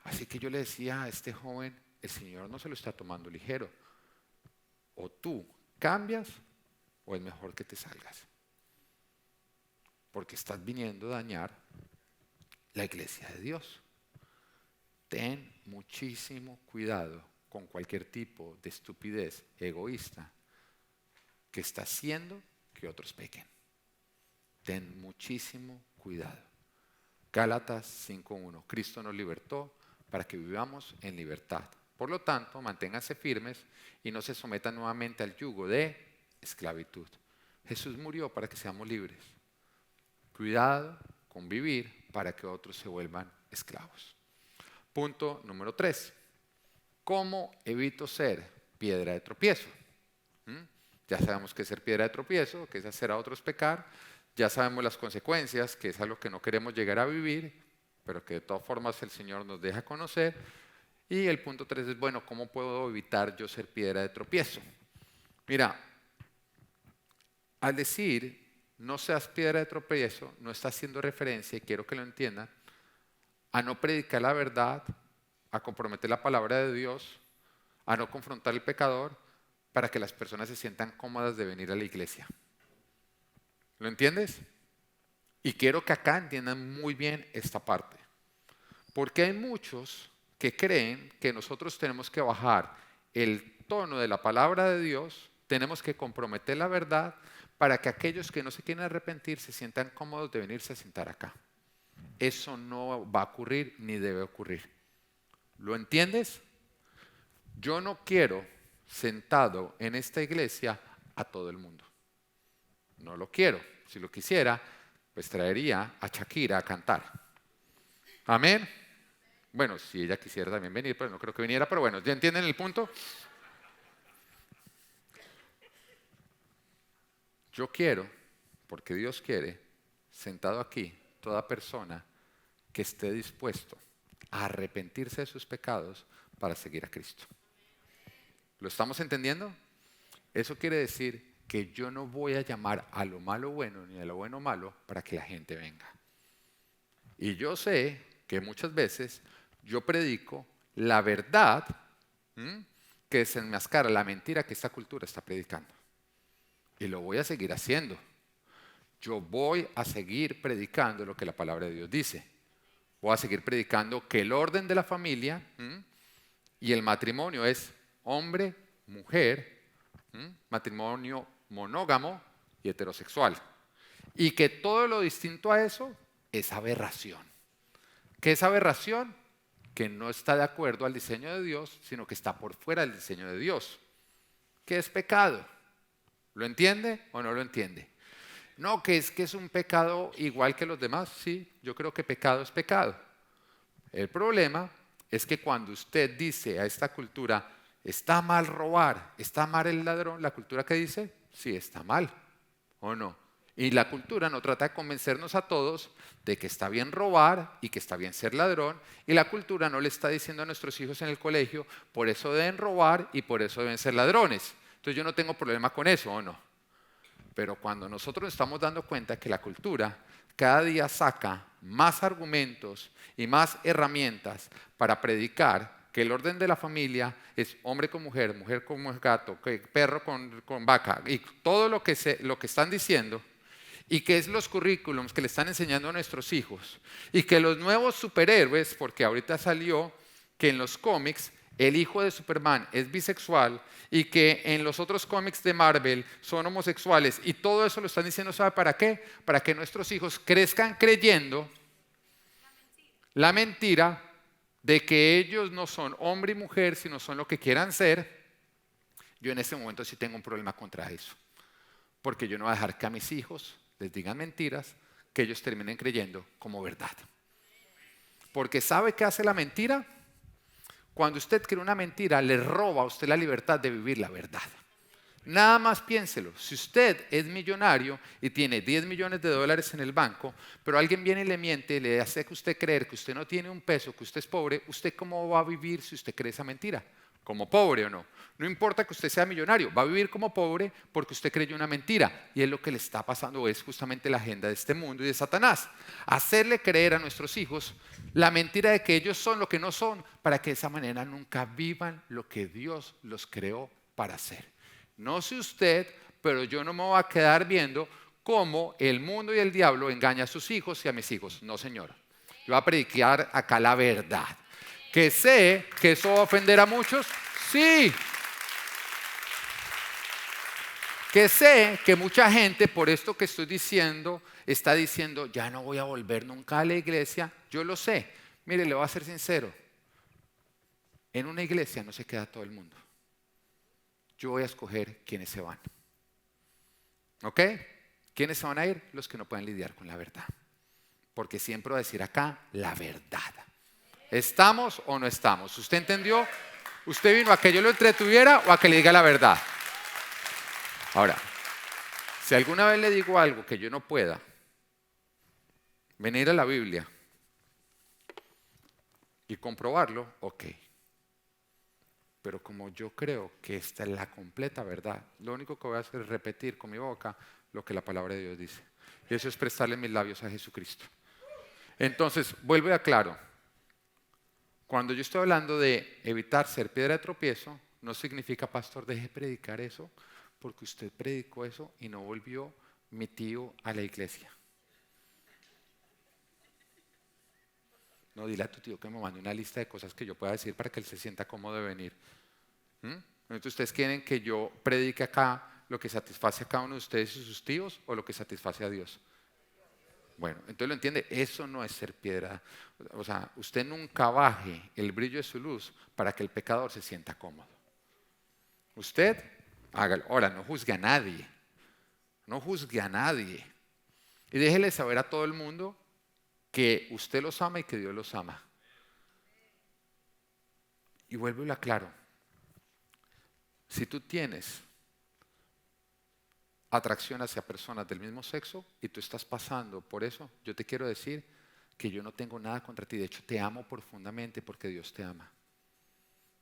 Así que yo le decía a este joven, el Señor no se lo está tomando ligero. O tú cambias o es mejor que te salgas. Porque estás viniendo a dañar la iglesia de Dios. Ten muchísimo cuidado con cualquier tipo de estupidez egoísta que está haciendo que otros pequen. Ten muchísimo cuidado. Gálatas 5:1. Cristo nos libertó para que vivamos en libertad. Por lo tanto, manténganse firmes y no se sometan nuevamente al yugo de esclavitud. Jesús murió para que seamos libres. Cuidado con vivir para que otros se vuelvan esclavos. Punto número 3. ¿Cómo evito ser piedra de tropiezo? Ya sabemos qué es ser piedra de tropiezo, que es hacer a otros pecar. Ya sabemos las consecuencias, que es algo que no queremos llegar a vivir, pero que de todas formas el Señor nos deja conocer. Y el punto 3 es, bueno, ¿cómo puedo evitar yo ser piedra de tropiezo? Mira, al decir no seas piedra de tropiezo, no está haciendo referencia, y quiero que lo entiendan, a no predicar la verdad, a comprometer la palabra de Dios, a no confrontar al pecador, para que las personas se sientan cómodas de venir a la iglesia. ¿Lo entiendes? Y quiero que acá entiendan muy bien esta parte. Porque hay muchos que creen que nosotros tenemos que bajar el tono de la palabra de Dios, tenemos que comprometer la verdad para que aquellos que no se quieren arrepentir se sientan cómodos de venirse a sentar acá. Eso no va a ocurrir ni debe ocurrir. ¿Lo entiendes? Yo no quiero sentado en esta iglesia a todo el mundo. No lo quiero. Si lo quisiera, pues traería a Shakira a cantar. Amén. Bueno, si ella quisiera también venir, pero no creo que viniera, pero bueno, ¿ya entienden el punto? Yo quiero, porque Dios quiere, sentado aquí, toda persona que esté dispuesto a arrepentirse de sus pecados para seguir a Cristo. ¿Lo estamos entendiendo? Eso quiere decir que yo no voy a llamar a lo malo bueno ni a lo bueno malo para que la gente venga. Y yo sé que muchas veces yo predico la verdad que desenmascara la mentira que esta cultura está predicando. Y lo voy a seguir haciendo. Yo voy a seguir predicando lo que la palabra de Dios dice. Voy a seguir predicando que el orden de la familia y el matrimonio es hombre, mujer, matrimonio monógamo y heterosexual. Y que todo lo distinto a eso es aberración. ¿Qué es aberración? Que no está de acuerdo al diseño de Dios, sino que está por fuera del diseño de Dios. ¿Qué es pecado? ¿Lo entiende o no lo entiende? No, que es un pecado igual que los demás. Sí, yo creo que pecado es pecado. El problema es que cuando usted dice a esta cultura, está mal robar, está mal el ladrón, ¿la cultura qué dice? Sí, está mal, ¿o no? Y la cultura no trata de convencernos a todos de que está bien robar y que está bien ser ladrón. Y la cultura no le está diciendo a nuestros hijos en el colegio, por eso deben robar y por eso deben ser ladrones. Entonces yo no tengo problema con eso, ¿o no? Pero cuando nosotros nos estamos dando cuenta que la cultura cada día saca más argumentos y más herramientas para predicar que el orden de la familia es hombre con mujer, mujer con gato, perro con vaca, y todo lo que están diciendo, y que es los currículums que le están enseñando a nuestros hijos, y que los nuevos superhéroes, porque ahorita salió que en los cómics el hijo de Superman es bisexual y que en los otros cómics de Marvel son homosexuales, y todo eso lo están diciendo, ¿sabe para qué? Para que nuestros hijos crezcan creyendo la mentira de que ellos no son hombre y mujer, sino son lo que quieran ser. Yo en este momento sí tengo un problema contra eso, porque yo no voy a dejar que a mis hijos les digan mentiras que ellos terminen creyendo como verdad. Porque ¿sabe qué hace la mentira? Cuando usted cree una mentira, le roba a usted la libertad de vivir la verdad. Nada más piénselo. Si usted es millonario y tiene 10 millones de dólares en el banco, pero alguien viene y le miente, le hace que usted creer que usted no tiene un peso, que usted es pobre, ¿usted cómo va a vivir si usted cree esa mentira? ¿Como pobre o no? No importa que usted sea millonario, va a vivir como pobre porque usted creyó una mentira. Y es lo que le está pasando, es justamente la agenda de este mundo y de Satanás. Hacerle creer a nuestros hijos la mentira de que ellos son lo que no son, para que de esa manera nunca vivan lo que Dios los creó para hacer. No sé usted, pero yo no me voy a quedar viendo cómo el mundo y el diablo engañan a sus hijos y a mis hijos. No, señor. Yo voy a predicar acá la verdad. Que sé que eso va a ofender a muchos, sí. Que sé que mucha gente, por esto que estoy diciendo, está diciendo, ya no voy a volver nunca a la iglesia. Yo lo sé. Mire, le voy a ser sincero. En una iglesia no se queda todo el mundo. Yo voy a escoger quiénes se van. ¿Ok? ¿Quiénes se van a ir? Los que no pueden lidiar con la verdad. Porque siempre voy a decir acá la verdad. ¿Estamos o no estamos? ¿Usted entendió? ¿Usted vino a que yo lo entretuviera o a que le diga la verdad? Ahora, si alguna vez le digo algo que yo no pueda, venir a la Biblia y comprobarlo, ok. Pero como yo creo que esta es la completa verdad, lo único que voy a hacer es repetir con mi boca lo que la palabra de Dios dice. Y eso es prestarle mis labios a Jesucristo. Entonces, vuelvo y aclaro. Cuando yo estoy hablando de evitar ser piedra de tropiezo, no significa, pastor, deje predicar eso, porque usted predicó eso y no volvió mi tío a la iglesia. No, dile a tu tío que me mande una lista de cosas que yo pueda decir para que él se sienta cómodo de venir. Entonces, ¿ustedes quieren que yo predique acá lo que satisface a cada uno de ustedes y sus tíos o lo que satisface a Dios? Bueno, entonces lo entiende, eso no es ser piedra. O sea, usted nunca baje el brillo de su luz para que el pecador se sienta cómodo. Usted, hágalo. Ahora, no juzgue a nadie. No juzgue a nadie. Y déjele saber a todo el mundo que usted los ama y que Dios los ama. Y vuelvo y lo aclaro. Si tú tienes atracción hacia personas del mismo sexo y tú estás pasando por eso, yo te quiero decir que yo no tengo nada contra ti. De hecho, te amo profundamente porque Dios te ama.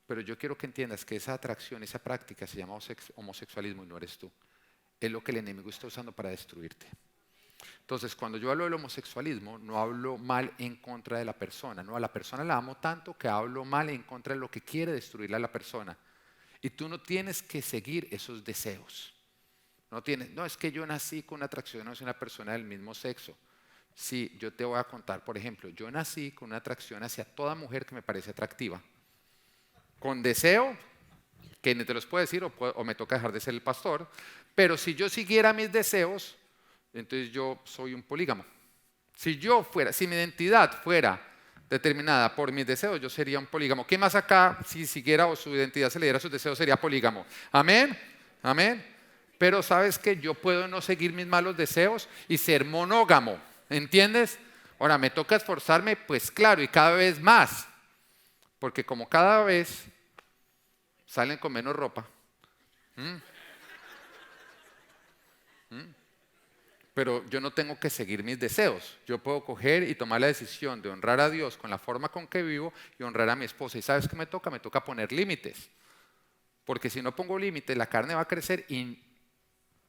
Pero yo quiero que entiendas que esa atracción, esa práctica se llama homosexualismo y no eres tú. Es lo que el enemigo está usando para destruirte. Entonces, cuando yo hablo del homosexualismo, no hablo mal en contra de la persona. No, a la persona la amo tanto que hablo mal en contra de lo que quiere destruirle a la persona. Y tú no tienes que seguir esos deseos. No, es que yo nací con una atracción hacia una persona del mismo sexo. Sí, yo te voy a contar, por ejemplo, yo nací con una atracción hacia toda mujer que me parece atractiva. Con deseo, que ni te los puedo decir o me toca dejar de ser el pastor, pero si yo siguiera mis deseos, entonces yo soy un polígamo. Si mi identidad fuera determinada por mis deseos, yo sería un polígamo. ¿Quién más acá, si siguiera o su identidad se le diera sus deseos, sería polígamo? Amén, amén. Pero sabes que yo puedo no seguir mis malos deseos y ser monógamo, ¿entiendes? Ahora, me toca esforzarme, pues claro, y cada vez más, porque como cada vez salen con menos ropa, pero yo no tengo que seguir mis deseos. Yo puedo coger y tomar la decisión de honrar a Dios con la forma con que vivo y honrar a mi esposa. ¿Y sabes qué me toca? Me toca poner límites, porque si no pongo límites, la carne va a crecer y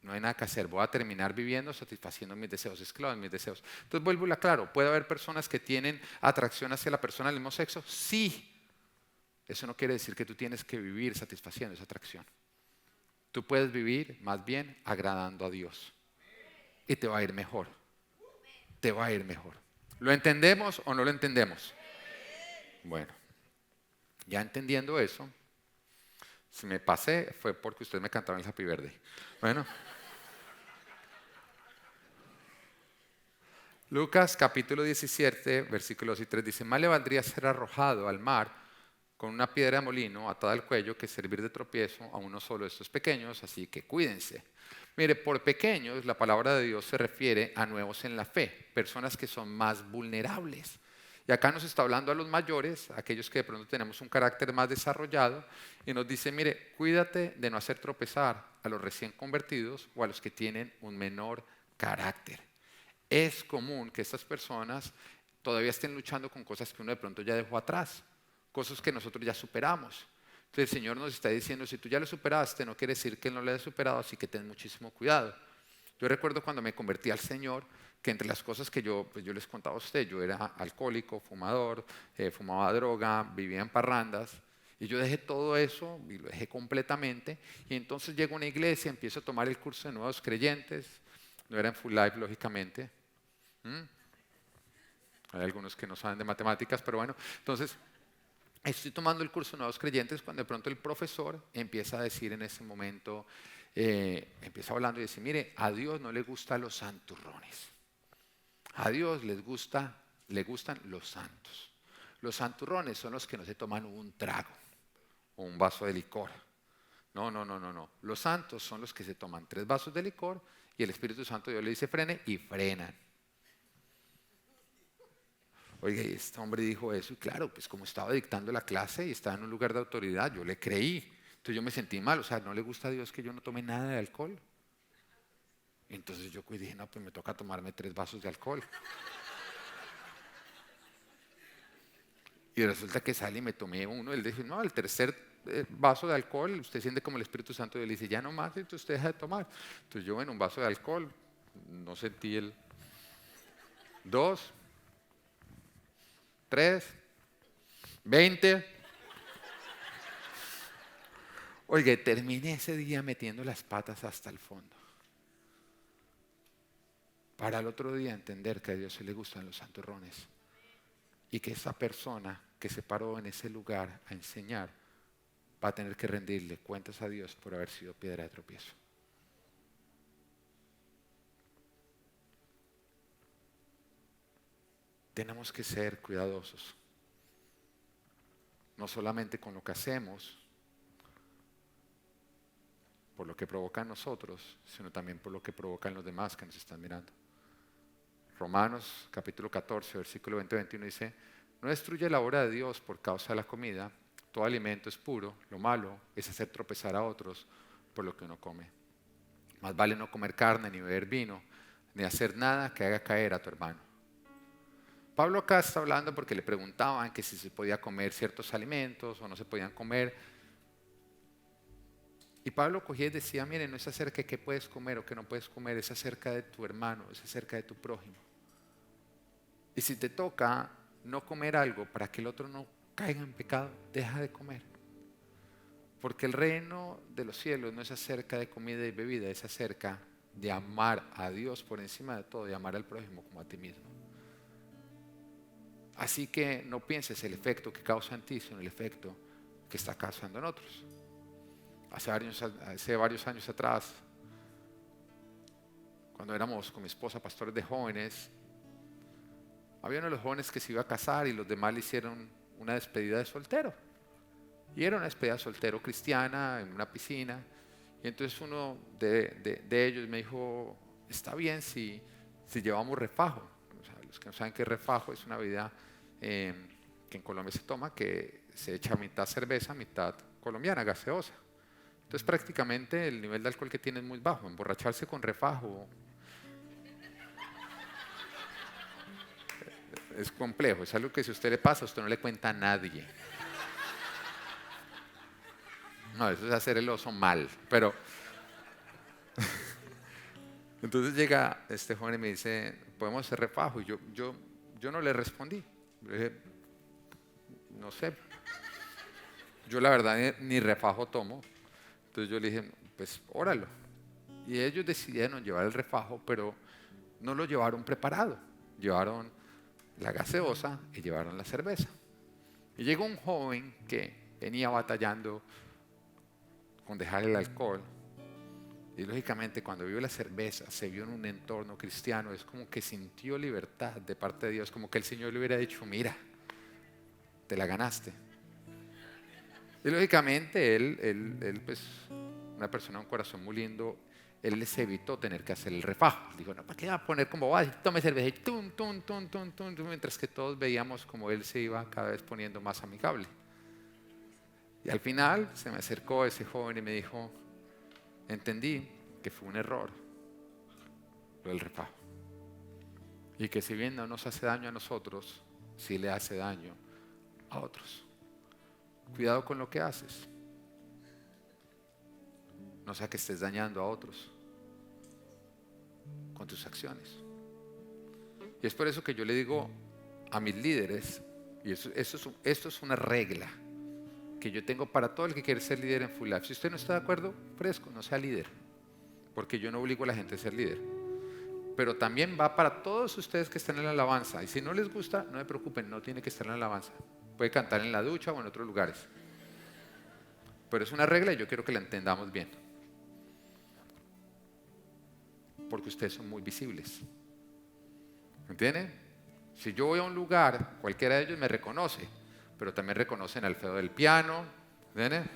no hay nada que hacer, voy a terminar viviendo satisfaciendo mis deseos, esclavo de mis deseos. Entonces vuelvo y lo aclaro, ¿puede haber personas que tienen atracción hacia la persona del mismo sexo? Sí. Eso no quiere decir que tú tienes que vivir satisfaciendo esa atracción. Tú puedes vivir más bien agradando a Dios. Y te va a ir mejor. Te va a ir mejor. ¿Lo entendemos o no lo entendemos? Bueno, ya entendiendo eso, si me pasé fue porque ustedes me cantaron el Happy Birthday. Bueno. Lucas capítulo 17, versículos 2 y 3 dice: más le valdría ser arrojado al mar con una piedra de molino atada al cuello que servir de tropiezo a uno solo de estos pequeños, así que cuídense. Mire, por pequeños la palabra de Dios se refiere a nuevos en la fe, personas que son más vulnerables. Y acá nos está hablando a los mayores, aquellos que de pronto tenemos un carácter más desarrollado, y nos dice, mire, cuídate de no hacer tropezar a los recién convertidos o a los que tienen un menor carácter. Es común que estas personas todavía estén luchando con cosas que uno de pronto ya dejó atrás, cosas que nosotros ya superamos. Entonces el Señor nos está diciendo, si tú ya lo superaste, no quiere decir que Él no lo haya superado, así que ten muchísimo cuidado. Yo recuerdo cuando me convertí al Señor, que entre las cosas que yo les contaba a usted, yo era alcohólico, fumador, fumaba droga, vivía en parrandas, y yo dejé todo eso y lo dejé completamente, y entonces llego a una iglesia, empiezo a tomar el curso de nuevos creyentes, no era en Full Life, lógicamente. Hay algunos que no saben de matemáticas, pero bueno, entonces estoy tomando el curso de nuevos creyentes cuando de pronto el profesor empieza a decir en ese momento, empieza hablando y dice, mire, a Dios no le gustan los santurrones. A Dios le gustan los santos. Los santurrones son los que no se toman un trago o un vaso de licor. No. Los santos son los que se toman 3 vasos de licor y el Espíritu Santo Dios le dice frene y frenan. Oiga, y este hombre dijo eso y claro, pues como estaba dictando la clase y estaba en un lugar de autoridad, yo le creí. Entonces yo me sentí mal, o sea, ¿no le gusta a Dios que yo no tome nada de alcohol? Entonces yo dije, no, pues me toca tomarme 3 vasos de alcohol. Y resulta que salí y me tomé uno. Él dijo, no, el tercer vaso de alcohol, usted siente como el Espíritu Santo. Y él dice, ya no más, entonces usted deja de tomar. Entonces yo, bueno, un vaso de alcohol, no sentí el 2, 3, 20. Oiga, terminé ese día metiendo las patas hasta el fondo. Para el otro día entender que a Dios se le gustan los santurrones y que esa persona que se paró en ese lugar a enseñar va a tener que rendirle cuentas a Dios por haber sido piedra de tropiezo. Tenemos que ser cuidadosos, no solamente con lo que hacemos, por lo que provoca en nosotros, sino también por lo que provoca en los demás que nos están mirando. Romanos capítulo 14, versículo 20-21 dice: no destruye la obra de Dios por causa de la comida. Todo alimento es puro. Lo malo es hacer tropezar a otros por lo que uno come. Más vale no comer carne, ni beber vino, ni hacer nada que haga caer a tu hermano. Pablo acá está hablando porque le preguntaban que si se podía comer ciertos alimentos o no se podían comer. Y Pablo cogía y decía: miren, no es acerca de qué puedes comer o qué no puedes comer, es acerca de tu hermano, es acerca de tu prójimo. Y si te toca no comer algo para que el otro no caiga en pecado, deja de comer. Porque el reino de los cielos no es acerca de comida y bebida, es acerca de amar a Dios por encima de todo y amar al prójimo como a ti mismo. Así que no pienses el efecto que causa en ti, sino el efecto que está causando en otros. Hace varios años atrás, cuando éramos con mi esposa pastores de jóvenes, había uno de los jóvenes que se iba a casar y los demás le hicieron una despedida de soltero. Y era una despedida de soltero cristiana en una piscina. Y entonces uno de ellos me dijo: está bien si llevamos refajo. O sea, los que no saben qué es refajo, es una bebida que en Colombia se toma, que se echa mitad cerveza, mitad colombiana, gaseosa. Entonces prácticamente el nivel de alcohol que tiene es muy bajo. Emborracharse con refajo es complejo, es algo que si a usted le pasa, usted no le cuenta a nadie. No, eso es hacer el oso mal, pero... Entonces llega este joven y me dice: ¿podemos hacer refajo? Y yo no le respondí. Le dije: no sé. Yo la verdad ni refajo tomo. Entonces yo le dije: pues óralo. Y ellos decidieron llevar el refajo, pero no lo llevaron preparado. Llevaron la gaseosa y llevaron la cerveza. Y llegó un joven que venía batallando con dejar el alcohol. Y lógicamente cuando vio la cerveza, se vio en un entorno cristiano, es como que sintió libertad de parte de Dios, como que el Señor le hubiera dicho: mira, te la ganaste. Y lógicamente él pues, una persona con un corazón muy lindo, él les evitó tener que hacer el refajo. Dijo: no, ¿para qué va a poner como va? Tome cerveza y tum, tum, tum, tum, tum, mientras que todos veíamos como él se iba cada vez poniendo más amigable. Y al final se me acercó ese joven y me dijo: entendí que fue un error lo del refajo. Y que si bien no nos hace daño a nosotros, sí le hace daño a otros. Cuidado con lo que haces. No sea que estés dañando a otros con tus acciones. Y es por eso que yo le digo a mis líderes, y esto es una regla que yo tengo para todo el que quiere ser líder en Full Life. Si usted no está de acuerdo, fresco, no sea líder, porque yo no obligo a la gente a ser líder. Pero también va para todos ustedes que están en la alabanza. Y si no les gusta, no me preocupen, no tiene que estar en la alabanza. Puede cantar en la ducha o en otros lugares. Pero es una regla y yo quiero que la entendamos bien. Porque ustedes son muy visibles. ¿Entienden? Si yo voy a un lugar, cualquiera de ellos me reconoce, pero también reconocen al feo del piano, ¿entienden?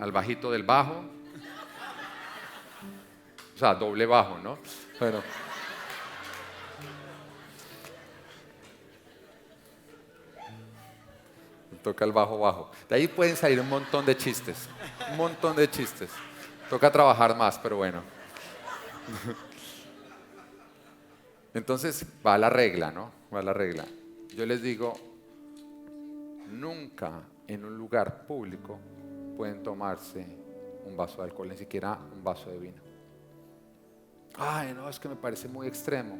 Al bajito del bajo. O sea, doble bajo, ¿no? Bueno. Toca el bajo bajo. De ahí pueden salir un montón de chistes. Un montón de chistes. Toca trabajar más, pero bueno. Entonces va la regla, ¿no? Va la regla. Yo les digo, nunca en un lugar público pueden tomarse un vaso de alcohol, ni siquiera un vaso de vino. Ay, no, es que me parece muy extremo.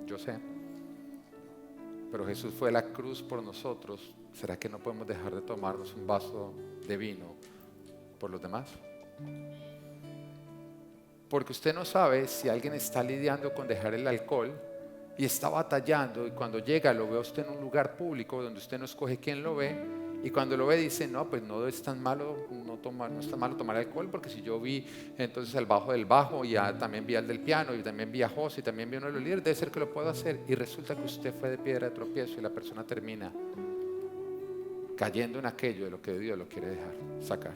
Yo sé. Pero Jesús fue a la cruz por nosotros. ¿Será que no podemos dejar de tomarnos un vaso de vino por los demás. Porque usted no sabe si alguien está lidiando con dejar el alcohol y está batallando, y cuando llega lo ve a usted en un lugar público donde usted no escoge quién lo ve, y cuando lo ve dice, no, pues no es tan malo, no es tan malo tomar alcohol, porque si yo vi entonces al bajo del bajo, y también vi al del piano, y también vi a José, y también vi a uno de los líderes, debe ser que lo puedo hacer. Y resulta que usted fue de piedra de tropiezo y la persona termina cayendo en aquello de lo que Dios lo quiere dejar, sacar.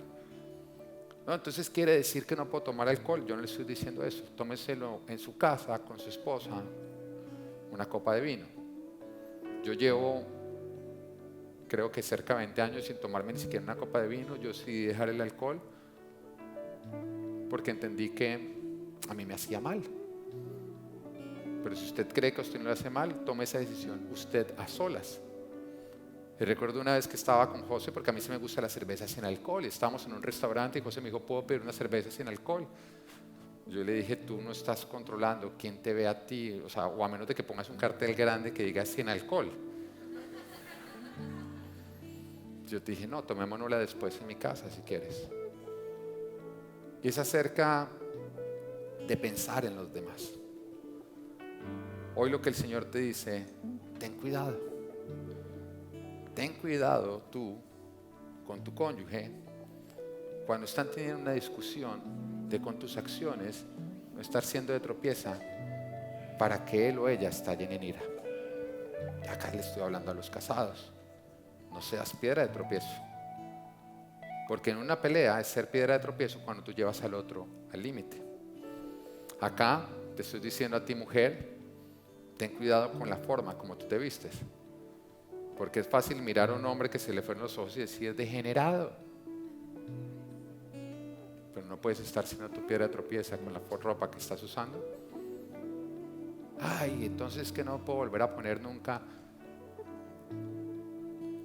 No, entonces quiere decir que no puedo tomar alcohol. Yo no le estoy diciendo eso. Tómeselo en su casa con su esposa, una copa de vino. Yo llevo, creo que cerca de 20 años sin tomarme ni siquiera una copa de vino. Yo decidí dejar el alcohol porque entendí que a mí me hacía mal. Pero si usted cree que a usted no le hace mal, tome esa decisión usted a solas. Y recuerdo una vez que estaba con José, porque a mí sí me gusta la cerveza sin alcohol, y estábamos en un restaurante y José me dijo, ¿puedo pedir una cerveza sin alcohol? Yo le dije, tú no estás controlando quién te ve a ti, o sea, o a menos de que pongas un cartel grande que diga sin alcohol. Yo te dije, no, tomémonosla después en mi casa si quieres. Y es acerca de pensar en los demás. Hoy lo que el Señor te dice, ten cuidado. Ten cuidado tú con tu cónyuge cuando están teniendo una discusión de con tus acciones no estar siendo de tropieza para que él o ella estallen en ira. Acá le estoy hablando a los casados. No seas piedra de tropiezo. Porque en una pelea es ser piedra de tropiezo cuando tú llevas al otro al límite. Acá te estoy diciendo a ti, mujer, ten cuidado con la forma como tú te vistes. Porque es fácil mirar a un hombre que se le fueron los ojos y decir degenerado. Pero no puedes estar siendo tu piedra de tropieza con la ropa que estás usando. Ay, entonces que no puedo volver a poner nunca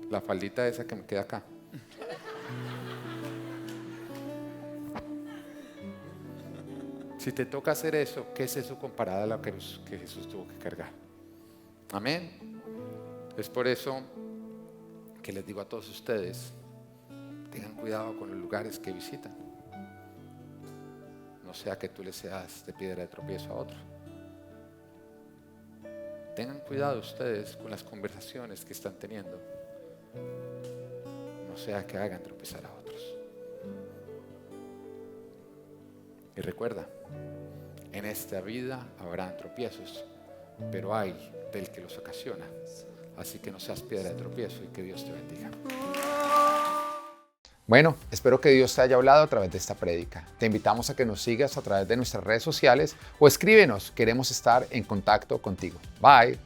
la faldita esa que me queda acá. Si te toca hacer eso, ¿qué es eso comparado a lo que Jesús tuvo que cargar? Amén. Es por eso que les digo a todos ustedes, tengan cuidado con los lugares que visitan. No sea que tú le seas de piedra de tropiezo a otro. Tengan cuidado ustedes con las conversaciones que están teniendo. No sea que hagan tropezar a otros. Y recuerda, en esta vida habrán tropiezos, pero hay del que los ocasiona. Así que no seas piedra de tropiezo y que Dios te bendiga. Bueno, espero que Dios te haya hablado a través de esta prédica. Te invitamos a que nos sigas a través de nuestras redes sociales o escríbenos. Queremos estar en contacto contigo. Bye.